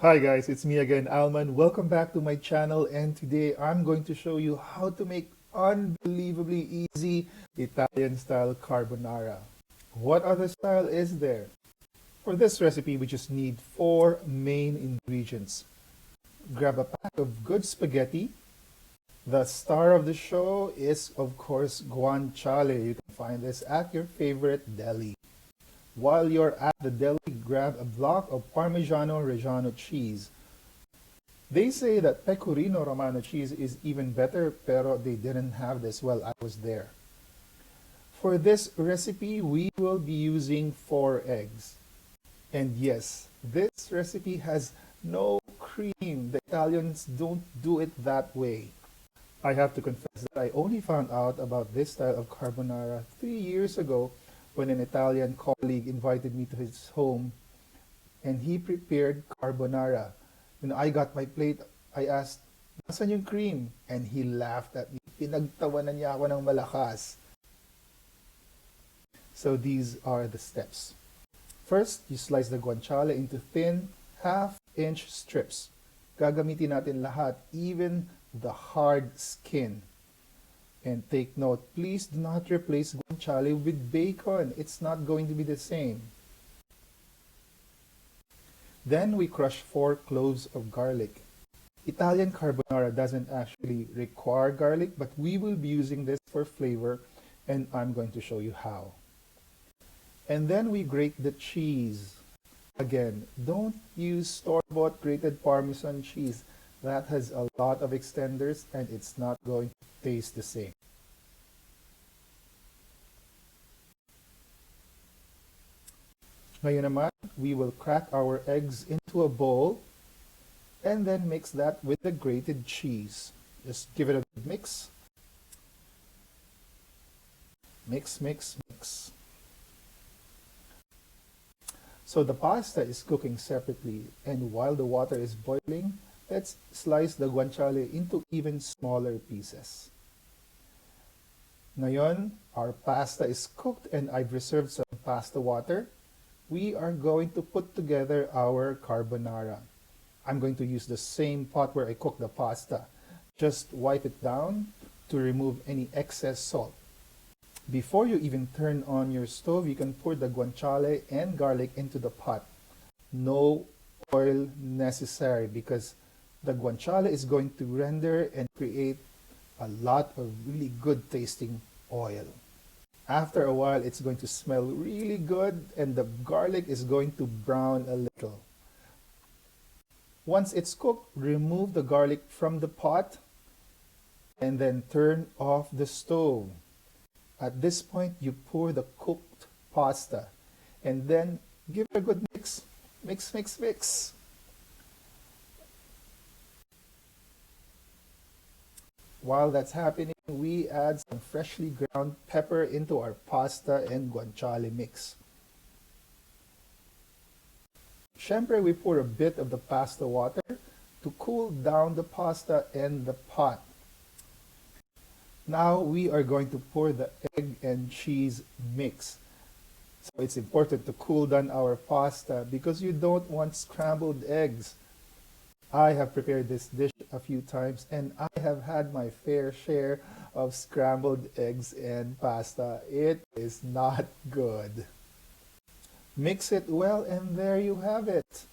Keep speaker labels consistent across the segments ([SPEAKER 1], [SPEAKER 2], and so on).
[SPEAKER 1] Hi guys, it's me again, Alman. Welcome back to my channel, and today I'm going to show you how to make unbelievably easy Italian style carbonara. What other style is there? For this recipe, we just need four main ingredients. Grab a pack of good spaghetti. The star of the show is, of course, guanciale. You can find this at your favorite deli. While you're at the deli, grab a block of Parmigiano Reggiano cheese. They say that Pecorino Romano cheese is even better, pero they didn't have this while I was there. For this recipe, we will be using 4 eggs. And yes, this recipe has no cream. The Italians don't do it that way. I have to confess that I only found out about this style of carbonara 3 years ago when an Italian colleague invited me to his home and he prepared carbonara. When I got my plate, I asked, "Nasaan yung cream?" And he laughed at me. Pinagtawanan niya ako ng malakas. So these are the steps. First, you slice the guanciale into thin, half-inch strips. Gagamitin natin lahat, even the hard skin. And take note, please do not replace guanciale with bacon. It's not going to be the same. Then we crush 4 cloves of garlic. Italian carbonara doesn't actually require garlic, but we will be using this for flavor, and I'm going to show you how. And then we grate the cheese. Again, don't use store-bought grated Parmesan cheese. That has a lot of extenders and it's not going to taste the same. Ngayon naman, we will crack our eggs into a bowl and then mix that with the grated cheese. Just give it a good mix. Mix, mix, mix. So the pasta is cooking separately, and while the water is boiling, let's slice the guanciale into even smaller pieces. Ngayon, our pasta is cooked and I've reserved some pasta water. We are going to put together our carbonara. I'm going to use the same pot where I cooked the pasta. Just wipe it down to remove any excess salt. Before you even turn on your stove, you can pour the guanciale and garlic into the pot. No oil necessary because the guanciale is going to render and create a lot of really good tasting oil. After a while, it's going to smell really good and the garlic is going to brown a little. Once it's cooked, remove the garlic from the pot and then turn off the stove. At this point, you pour the cooked pasta and then give it a good mix. Mix, mix, mix. While that's happening, we add some freshly ground pepper into our pasta and guanciale mix. Syempre, we pour a bit of the pasta water to cool down the pasta and the pot. Now we are going to pour the egg and cheese mix. So it's important to cool down our pasta because you don't want scrambled eggs. I have prepared this dish a few times and I have had my fair share of scrambled eggs and pasta. It is not good. Mix it well and there you have it.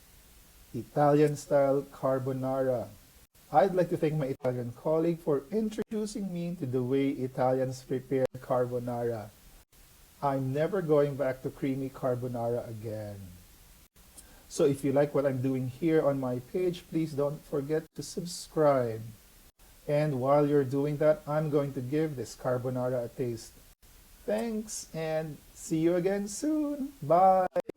[SPEAKER 1] Italian style carbonara. I'd like to thank my Italian colleague for introducing me to the way Italians prepare carbonara. I'm never going back to creamy carbonara again. So if you like what I'm doing here on my page, please don't forget to subscribe. And while you're doing that, I'm going to give this carbonara a taste. Thanks and see you again soon. Bye.